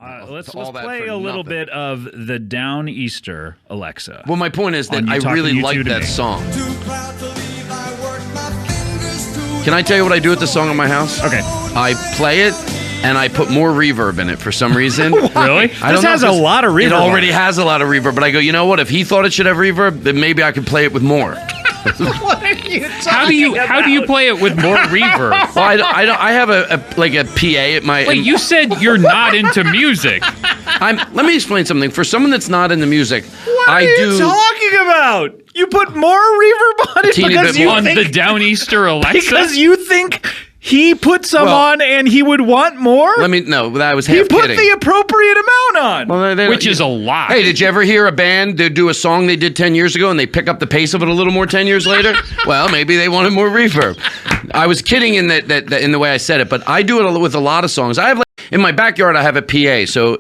Let's play a little bit of the Downeaster Alexa. Well, my point is that I really like that song. Can I tell you what I do with the song in my house? Okay. I play it, and I put more reverb in it for some reason. Really? This has a lot of reverb. It already has a lot of reverb, but I go, you know what? If he thought it should have reverb, then maybe I could play it with more. What are you how do you play it with more reverb? Well, I have a PA at my. Wait, you said you're not into music. Let me explain something. For someone that's not into music, What are you talking about? You put more reverb on it because you on think, the Downeaster Alexa? Because you think he put some on and he would want more? That was half He put kidding. the appropriate amount on. Well, which is a lot. Hey, did you ever hear a band do a song they did 10 years ago and they pick up the pace of it a little more 10 years later? Well, maybe they wanted more reverb. I was kidding in in the way I said it, but I do it with a lot of songs. I have in my backyard, I have a PA, so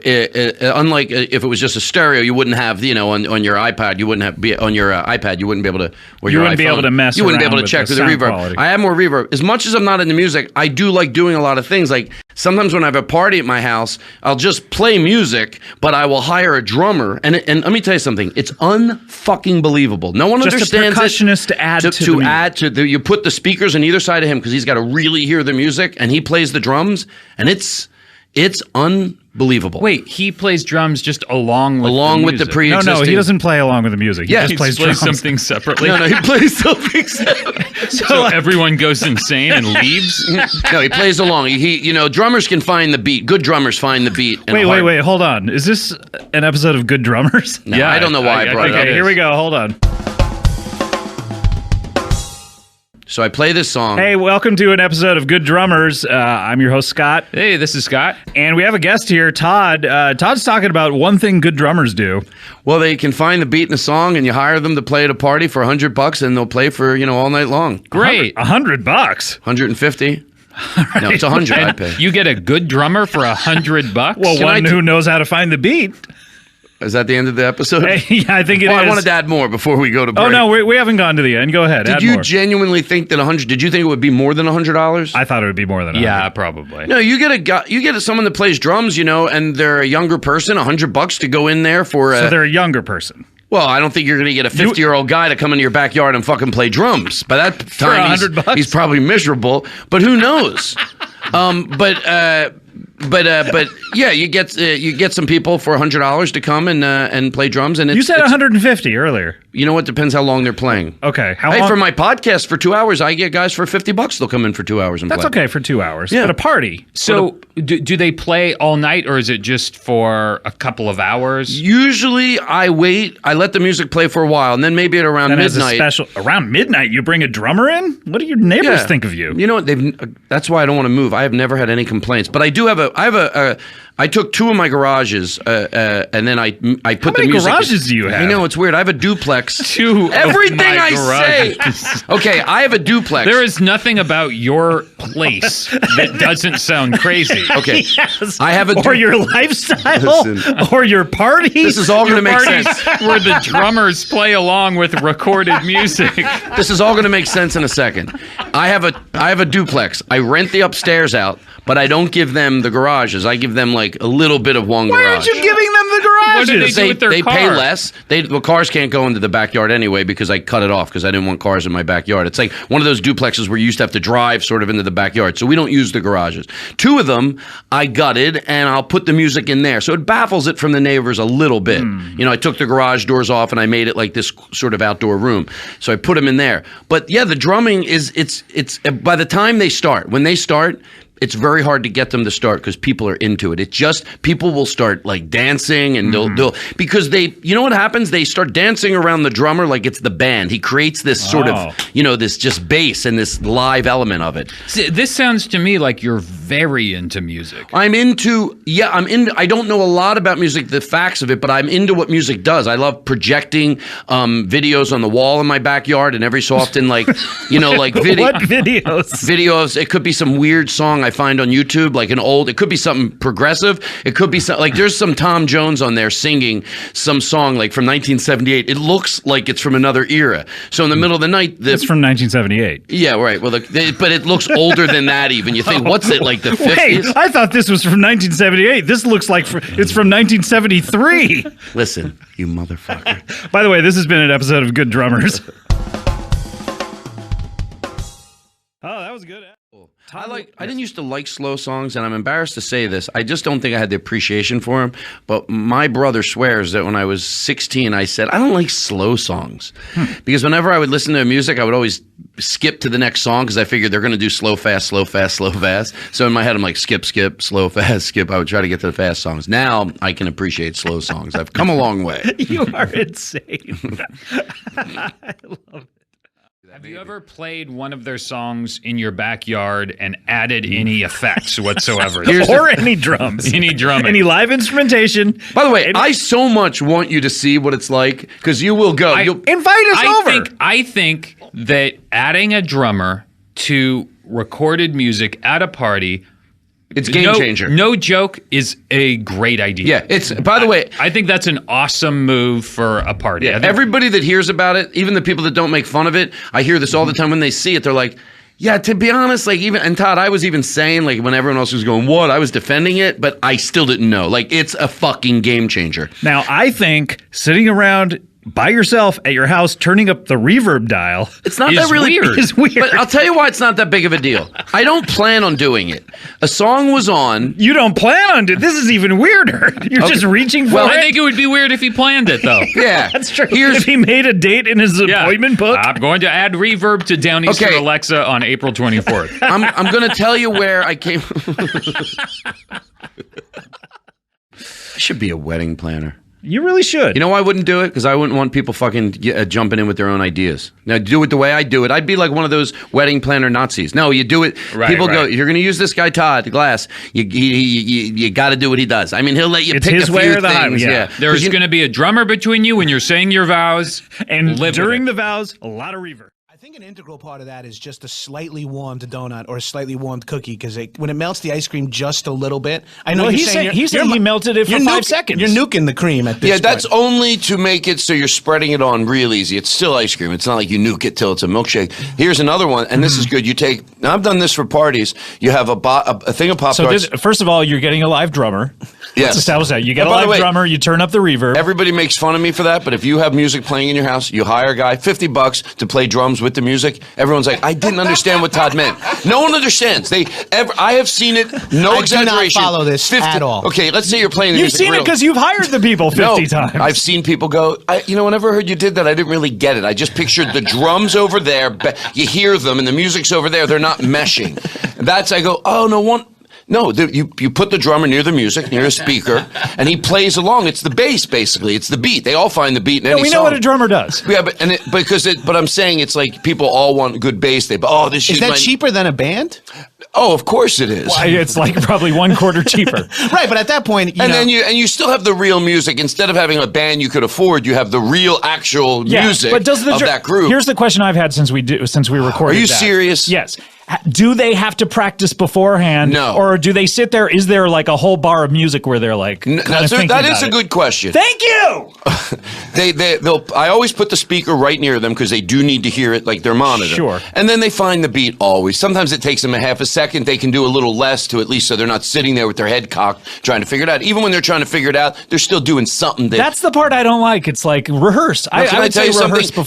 unlike if it was just a stereo, you wouldn't have, on your iPad, you wouldn't have on your iPad, you wouldn't be able to, or your wouldn't be able to mess you wouldn't be able to around check with through the reverb. quality. I have more reverb. As much as I'm not into music, I do like doing a lot of things. Like sometimes when I have a party at my house, I'll just play music, but I will hire a drummer. And let me tell you something, it's unfucking believable. No one Just understands a percussionist to add to the you put the speakers on either side of him because he's got to really hear the music, and he plays the drums, and it's unbelievable. Wait, he plays drums just along with the the pre-existing. No, he doesn't play along with the music. He just plays drums. something separately. No, he plays something separate. So everyone goes insane and leaves? No, he plays along. Drummers can find the beat. Good drummers find the beat. Wait, hold on. Is this an episode of Good Drummers? No, yeah, I don't know why I brought it up. Okay, here we go. Hold on. So I play this song. Hey, welcome to an episode of Good Drummers. I'm your host, Scott. Hey, this is Scott. And we have a guest here, Todd. Todd's talking about one thing good drummers do. Well, they can find the beat in a song, and you hire them to play at a party for $100, and they'll play for, all night long. Great. $100? 150. Right. No, it's 100 I pay. You get a good drummer for $100? Well, one who knows how to find the beat. Is that the end of the episode? Hey, yeah, I think it is. I wanted to add more before we go to break. Oh, no, we haven't gone to the end. Go ahead. Did you genuinely think that 100? Did you think it would be more than $100? I thought it would be more than 100. Yeah, probably. No, you get someone that plays drums, and they're a younger person, $100 to go in there for. So they're a younger person. Well, I don't think you're going to get a 50-year-old guy to come into your backyard and fucking play drums. By that time, he's probably miserable. But who knows? But yeah, you get some people for $100 to come and play drums, and you said 150 earlier. You know what? Depends how long they're playing. Okay, how long? For my podcast for 2 hours, I get guys for $50. They'll come in for 2 hours and That's play. okay for 2 hours. Yeah. But a party. So do they play all night, or is it just for a couple of hours? Usually, I wait. I let the music play for a while, and then maybe at around midnight. Around midnight, you bring a drummer in? What do your neighbors think of you? You know what? That's why I don't want to move. I have never had any complaints, but I do have I took two of my garages, and then I put the music. How many garages do you have? I know, it's weird. I have a duplex. Everything I say. Okay, I have a duplex. There is nothing about your place that doesn't sound crazy. Okay, yes. I have or your lifestyle, or your parties. This is all going to make sense. Where the drummers play along with recorded music. This is all going to make sense in a second. I have a duplex. I rent the upstairs out, but I don't give them the garages. I give them like a little bit of one garage. Why aren't you giving them the garages? What do they do with their they car? pay less. The cars can't go into the backyard anyway because I cut it off because I didn't want cars in my backyard. It's like one of those duplexes where you used to have to drive sort of into the backyard. So we don't use the garages. Two of them I gutted, and I'll put the music in there. So it baffles it from the neighbors a little bit. I took the garage doors off and I made it like this sort of outdoor room. So I put them in there. But yeah, the drumming is it's by the time they start, when they start, it's very hard to get them to start because people are into it. It's just people will start like dancing and they'll because you know what happens? They start dancing around the drummer like it's the band. He creates this sort of, this just bass and this live element of it. See, this sounds to me like you're very into music. I don't know a lot about music, the facts of it, but I'm into what music does. I love projecting videos on the wall in my backyard, and every so often like video. What videos? Videos. It could be some weird song I find on YouTube, like it could be something progressive. It could be like there's some Tom Jones on there singing some song like from 1978. It looks like it's from another era. So in the middle of the night, it's from 1978. Yeah, right. Well, but it looks older than that even. You think, what's it like like the 50s. Wait, I thought this was from 1978. This looks like it's from 1973. Listen, you motherfucker. By the way, this has been an episode of Good Drummers. Oh, that was good. I didn't used to like slow songs, and I'm embarrassed to say this. I just don't think I had the appreciation for them. But my brother swears that when I was 16, I said, I don't like slow songs. Because whenever I would listen to their music, I would always skip to the next song because I figured they're going to do slow, fast, slow, fast, slow, fast. So in my head, I'm like, skip, skip, slow, fast, skip. I would try to get to the fast songs. Now I can appreciate slow songs. I've come a long way. You are insane. I love it. Have you ever played one of their songs in your backyard and added any effects whatsoever? Or any drums. Any drumming. Any live instrumentation. By the way, I so much want you to see what it's like because you will go. You'll invite us over. I think that adding a drummer to recorded music at a party, it's game changer. No joke, is a great idea. Yeah, it's. By the way, I think that's an awesome move for a party. Yeah, everybody that hears about it, even the people that don't make fun of it, I hear this all the time when they see it. They're like, yeah, to be honest, like even, and Todd, I was even saying, like when everyone else was going, what? I was defending it, but I still didn't know. Like it's a fucking game changer. Now, I think sitting around by yourself at your house, turning up the reverb dial. It's not that really weird. It's weird. But I'll tell you why it's not that big of a deal. I don't plan on doing it. A song was on. You don't plan on it. This is even weirder. You're just reaching for it. I think it would be weird if he planned it, though. Yeah. That's true. If he made a date in his appointment book. I'm going to add reverb to Downeaster Alexa on April 24th. I'm going to tell you where I came. I should be a wedding planner. You really should. You know why I wouldn't do it? Because I wouldn't want people fucking jumping in with their own ideas. Now, do it the way I do it. I'd be like one of those wedding planner Nazis. No, you do it. People go, you're going to use this guy, Todd Glass. You got to do what he does. I mean, he'll let you pick his a way few or the highway. things. Yeah. There's going to be a drummer between you when you're saying your vows. And during the vows, a lot of reverb. I think an integral part of that is just a slightly warmed donut or a slightly warmed cookie because when it melts the ice cream just a little bit. I know he's saying he melted it for 5 seconds. You're nuking the cream at this point. Yeah, that's only to make it so you're spreading it on real easy. It's still ice cream. It's not like you nuke it till it's a milkshake. Here's another one, and this is good. You take. Now I've done this for parties. You have a thing of Pop-Tarts. So first of all, you're getting a live drummer. Yes. Let's establish that. You get a live drummer. You turn up the reverb. Everybody makes fun of me for that, but if you have music playing in your house, you hire a guy, $50 to play drums with the music. Everyone's like, I didn't understand what Todd meant. No one understands. I have seen it. No exaggeration. I do not follow this at all. Okay, let's say you're playing the music. You've seen it because you've hired the people 50 times. I've seen people go, whenever I heard you did that, I didn't really get it. I just pictured the drums over there. You hear them, and the music's over there. They're not meshing. I go, oh, no one. No, you put the drummer near the music, near a speaker, and he plays along. It's the bass, basically. It's the beat. They all find the beat in any song. We know what a drummer does. Yeah, but I'm saying it's like people all want good bass. Is that cheaper than a band? Oh, of course it is. Well, it's like probably 1/4 cheaper. Right, but at that point, then you still have the real music. Instead of having a band you could afford, you have the real actual music of that group. Here's the question I've had since we recorded. Are you serious? Yes. Do they have to practice beforehand? No. Or do they sit there? Is there like a whole bar of music where they're like that is a good question. Thank you. I always put the speaker right near them because they do need to hear it like their monitor. Sure. And then they find the beat always. Sometimes it takes them a half a second. They can do a little less to at least so they're not sitting there with their head cocked trying to figure it out. Even when they're trying to figure it out, they're still doing something. That's the part I don't like. It's like rehearse. I would tell you something.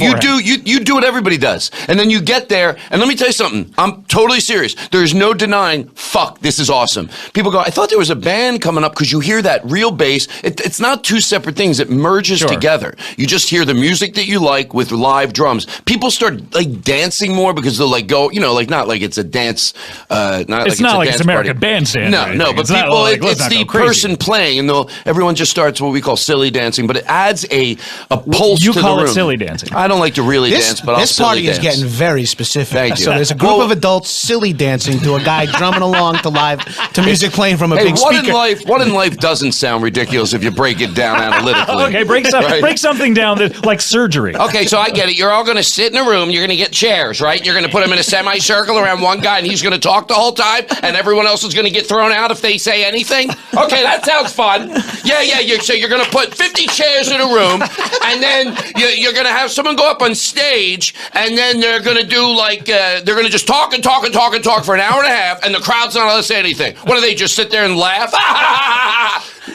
You do what everybody does. And then you get there. And let me tell you something. I'm totally serious. There's no denying, fuck, this is awesome. People go, I thought there was a band coming up because you hear that real bass. It's not two separate things. It merges together. You just hear the music that you like with live drums. People start like dancing more because they'll like go, not like it's a dance. It's not like it's American Bandstand. No, but people, it's the person playing and everyone just starts what we call silly dancing, but it adds a pulse to the room. You call it silly dancing. I don't like to really dance, but I'll silly dance. This party is getting very specific. Thank you. So there's a group of adults silly dancing to a guy drumming along to music playing from a big speaker. What in life doesn't sound ridiculous if you break it down analytically? Okay, break something down like surgery. Okay, so I get it. You're all going to sit in a room. You're going to get chairs, right? You're going to put them in a semicircle around one guy, and he's going to talk the whole time, and everyone else is going to get thrown out if they say anything. Okay, that sounds fun. Yeah. So you're going to put 50 chairs in a room, and then you're going to have someone go up on stage, and then they're going to do they're going to just talk. talk for an hour and a half, and the crowd's not allowed to say anything. What do they just sit there and laugh?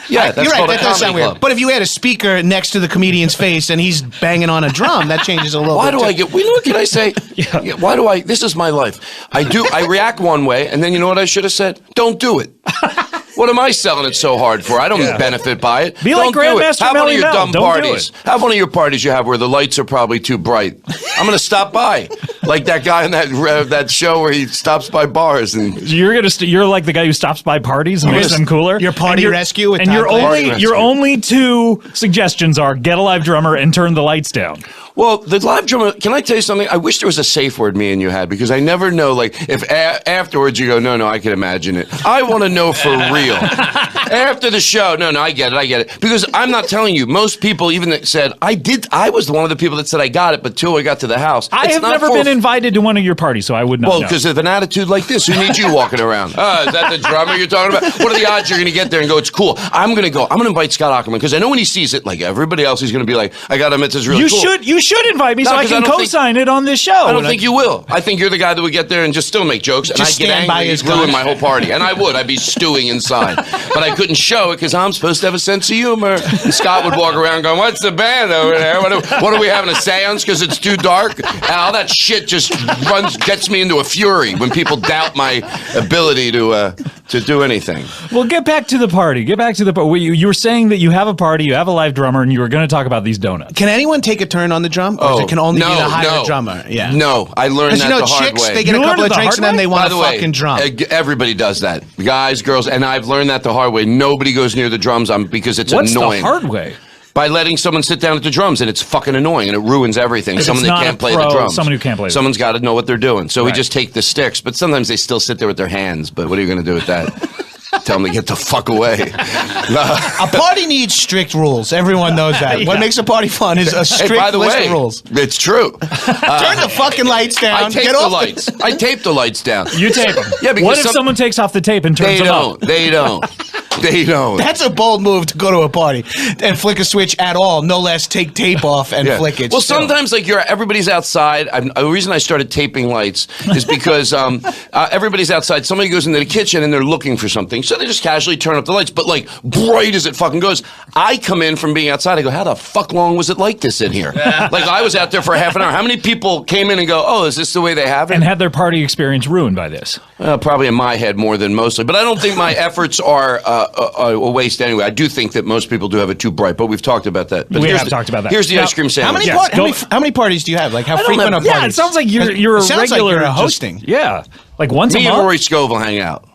Yeah, that's you're right. called That a does sound comedy weird. club. But if you had a speaker next to the comedian's face and he's banging on a drum, that changes a little Why bit. do I get? You know what can I say? Yeah, why do I? This is my life. I react one way, and then you know what I should have said? Don't do it. What am I selling it so hard for? I don't benefit by it. Be like Don't do it. Grandmaster Have one of Melly your Mel. dumb Don't do parties. it. Have one of your parties you have where the lights are probably too bright. I'm going to stop by, like that guy in that show where he stops by bars and. You're like the guy who stops by parties and makes them cooler. Your party rescue with and Todd your Glass. your only two suggestions are get a live drummer and turn the lights down. Well, the live drummer, can I tell you something? I wish there was a safe word me and you had, because I never know, like, if afterwards you go, no, I can imagine it. I want to know for real. After the show, no, I get it. Because I'm not telling you, most people even that said, I was one of the people that said I got it, but till I got to the house. I have never been invited to one of your parties, so I would not know. Well, because of an attitude like this, who needs you walking around? Is that the drummer you're talking about? What are the odds you're going to get there and go, it's cool? I'm going to invite Scott Aukerman, because I know when he sees it, like everybody else, he's going to be like, I got to admit, this is really cool. You should invite me so I can co-sign it on this show. I don't think you will. I think you're the guy that would get there and just still make jokes, and Just I'd get stand by angry his and ruin gun. my whole party. And I would. I'd be stewing inside. But I couldn't show it because I'm supposed to have a sense of humor. And Scott would walk around going, what's the band over there? What are we having, a seance because it's too dark? And all that shit just gets me into a fury when people doubt my ability to do anything. Well, get back to the party. You were saying that you have a party, you have a live drummer, and you were going to talk about these donuts. Can anyone take a turn on the drum? Or it can only be the higher drummer? Yeah. No, I learned that the hard chicks, way. they get a couple of drinks and then they want a fucking drum. Everybody does that. Guys, girls, and I've learned that the hard way. Nobody goes near the drums because it's What's annoying. the hard way? By letting someone sit down at the drums, and it's fucking annoying, and it ruins everything. Someone that can't play the drums. Someone who can't play. Someone's got to know what they're doing. So we just take the sticks, but sometimes they still sit there with their hands. But what are you going to do with that? Tell them to get the fuck away. A party needs strict rules. Everyone knows that. What makes a party fun is a strict list of rules. It's true. Turn the fucking lights down. I tape the lights. I tape the lights down. You tape them. Yeah, because what if someone takes off the tape and turns them up? They don't. That's a bold move to go to a party and flick a switch at all. No less take tape off and flick it. Well, sometimes everybody's outside. The reason I started taping lights is because everybody's outside. Somebody goes into the kitchen and they're looking for something, so they just casually turn up the lights. But like bright as it fucking goes, I come in from being outside. I go, how the fuck long was it like this in here? Like I was out there for half an hour. How many people came in and go, oh, is this the way they have it? And had their party experience ruined by this? Probably in my head more than mostly. But I don't think my efforts are a waste anyway. I do think that most people do have it too bright, but we've talked about that. But we have talked about that. Here's the ice cream sandwich. How many parties do you have? Like how frequent are parties? Yeah, it sounds like you're a regular like you're hosting. Yeah, like once a Me month. and Rory Scovel hang out.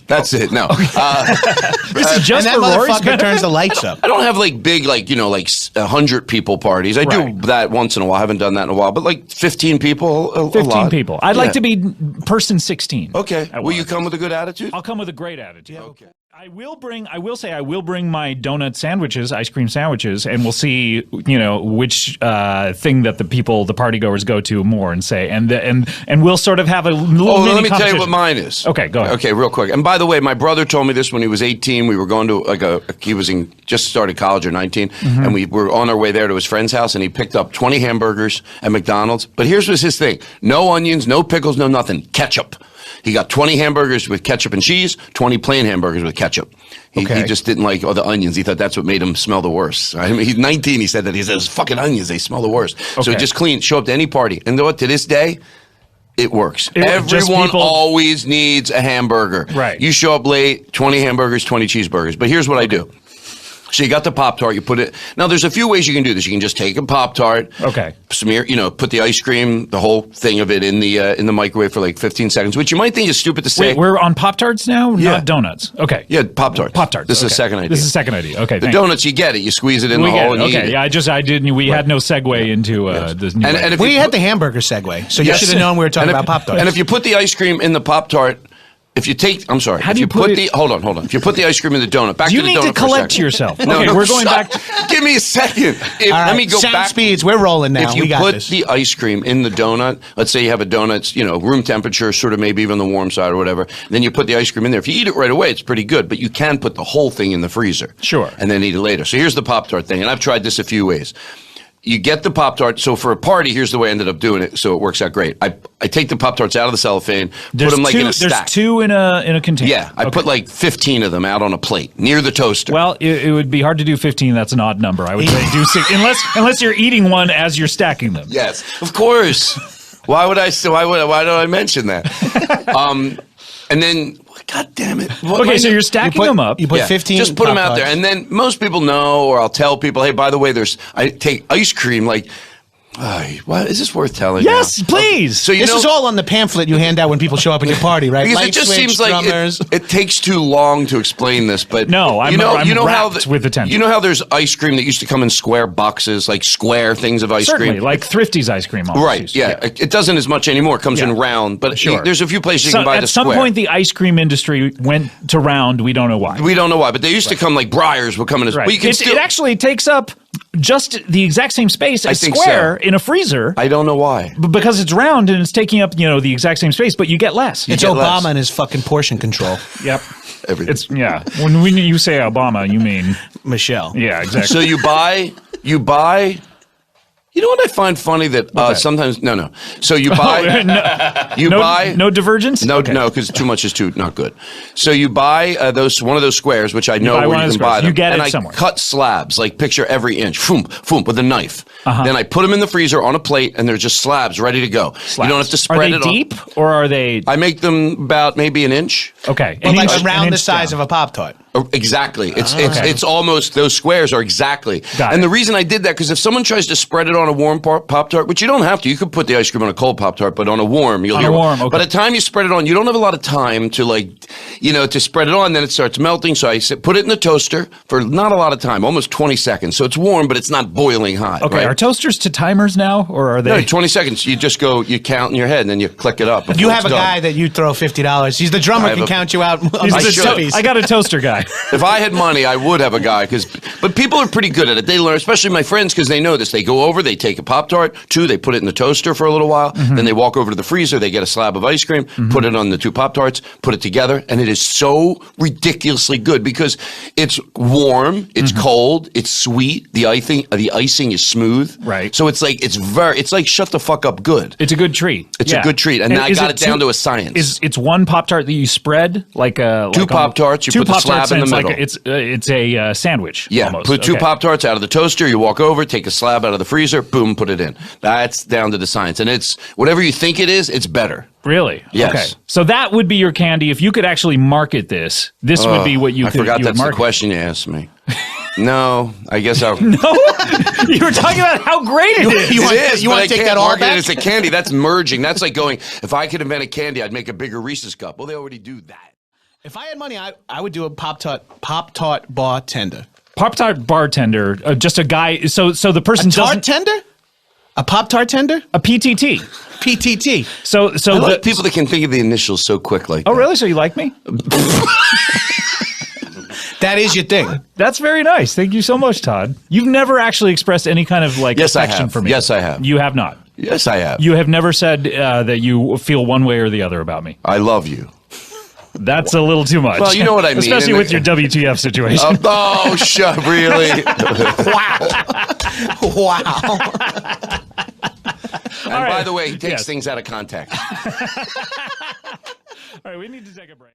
That's it. No. This is just and for that Rory's motherfucker turns the lights up. I don't have like big, like 100 people parties. I do that once in a while. I haven't done that in a while, but like 15 people. 15 people. I'd like to be person 16. Okay. Will you come with a good attitude? I'll come with a great attitude. Okay. I will bring my donut sandwiches, ice cream sandwiches, and we'll see, which thing that the party goers go to more and say, and we'll sort of have a little mini let me tell you competition. what mine is. Okay, go ahead. Okay, real quick. And by the way, my brother told me this when he was 18. We were going to he was just started college or 19, and we were on our way there to his friend's house, and he picked up 20 hamburgers at McDonald's. But here's was his thing: no onions, no pickles, no nothing, ketchup. He got 20 hamburgers with ketchup and cheese, 20 plain hamburgers with ketchup. He just didn't like all the onions. He thought that's what made him smell the worst. I mean, he's 19. He said that. He says, fucking onions, they smell the worst. So he just show up to any party. And you know what? To this day, it works. Everyone always needs a hamburger. Right. You show up late, 20 hamburgers, 20 cheeseburgers. But here's what I do. So you got the Pop-Tart, you put it. Now there's a few ways you can do this. You can just take a Pop-Tart, smear, put the ice cream, the whole thing of it in the microwave for like 15 seconds, which you might think is stupid to say. Wait, we're on Pop-Tarts now, not donuts. Okay. Yeah, Pop-Tarts. Pop-Tarts. This is the second idea. This is the second idea. Okay. The donuts, you get it. You squeeze it in the hole and you eat it. Yeah, I didn't. We had no segue into this new. And we had the hamburger segue, so you should have known we were talking about Pop-Tarts. And if you put the ice cream in the Pop-Tart. If you take, I'm sorry. If you put the hold on. If you put the ice cream in the donut, back to the donut. You need to collect yourself. No, okay, we're going back. Give me a second. Let me go back. Speeds, we're rolling now. If you put the ice cream in the donut, let's say you have a donut, room temperature, sort of maybe even the warm side or whatever. Then you put the ice cream in there. If you eat it right away, it's pretty good. But you can put the whole thing in the freezer. Sure. And then eat it later. So here's the Pop-Tart thing, and I've tried this a few ways. you get the Pop-Tart. So for a party, here's the way I ended up doing it. So it works out great. I take the Pop-Tarts out of the cellophane, put them like in a stack. There's 2 in a container. Yeah, I put like 15 of them out on a plate near the toaster. Well, it would be hard to do 15. That's an odd number. I would say do 6 unless you're eating one as you're stacking them. Yes, of course. Why don't I mention that? And then, God damn it. Okay, so you're stacking them up. You put 15. Just put them out there. And then most people know, or I'll tell people, hey, by the way, I take ice cream like, what is this worth telling? Yes, now? please. So this is all on the pamphlet you hand out when people show up at your party, right? Because Light it just switch, seems like it takes too long to explain this. But no, I'm wrapped with attention. You know how there's ice cream that used to come in square boxes, like square things of ice Certainly, cream? like Thrifty's ice cream. Right, yeah. It doesn't as much anymore. It comes in round. But there's a few places you can buy the square. At some point, the ice cream industry went to round. We don't know why. We don't know why. But they used to come like Breyers would come in as right. It actually takes up just the exact same space as square in a freezer. I don't know why. Because it's round and it's taking up, the exact same space, but you get less. It's Obama and his fucking portion control. Yep. Everything. When you say Obama, you mean Michelle. Yeah, exactly. So you buy. You know what I find funny that sometimes no. So you buy no divergence. No, because too much is not good. So you buy one of those squares, which I know where you can buy them. You get and it I somewhere. cut slabs, like picture every inch, with a knife. Then I put them in the freezer on a plate, and they're just slabs ready to go. Slabs. You don't have to spread it. Are they deep or are they? I make them about maybe an inch. Okay, around the size of a Pop-Tart. Exactly. It's almost, those squares are exactly. Got it. The reason I did that, because if someone tries to spread it on a warm Pop-Tart, which you don't have to, you could put the ice cream on a cold Pop-Tart, but on a warm, you'll hear. Okay. By the time you spread it on, you don't have a lot of time to to spread it on, then it starts melting. So I put it in the toaster for not a lot of time, almost 20 seconds. So it's warm, but it's not boiling hot. Okay, right? Are toasters to timers now, or are they? No, 20 seconds. You just go, you count in your head, and then you click it up. You have a guy that you throw $50. He's the drummer, can count you out. I got a toaster guy. If I had money, I would have a guy. But people are pretty good at it. They learn, especially my friends, because they know this. They go over, they take a Pop-Tart, 2, they put it in the toaster for a little while, then they walk over to the freezer, they get a slab of ice cream, put it on the 2 Pop-Tarts, put it together, and it is so ridiculously good because it's warm, it's cold, it's sweet, the icing is smooth. Right. So it's like shut the fuck up good. It's a good treat. It's a good treat. And I got it down to a science. It's one Pop-Tart that you spread like a 2 Pop-Tarts, you put the slab in the middle. It's a sandwich. Yeah, almost. put 2 Pop-Tarts out of the toaster, you walk over, take a slab out of the freezer, boom, put it in. That's down to the science. And it's whatever you think it is, it's better. Really? Yes. Okay. So that would be your candy. If you could actually market this would be what you could market. I forgot that's the question you asked me. No, I guess I'll... No? You were talking about how great it is. You want to take that all back? It's a candy. That's merging. That's like going, if I could invent a candy, I'd make a bigger Reese's cup. Well, they already do that. If I had money, I would do a Pop-Tart bartender. Pop-Tart bartender, just a guy. So the person doesn't... tender? A Pop-Tart tender? A PTT. PTT. So I like people that can think of the initials so quick like that. Oh, really? So you like me? That is your thing. That's very nice. Thank you so much, Todd. You've never actually expressed any kind of affection for me. Yes, I have. You have not. Yes, I have. You have never said that you feel one way or the other about me. I love you. That's a little too much. Well, you know what I mean. Especially with your WTF situation. Really? Wow. And by the way, he takes things out of context. All right, we need to take a break.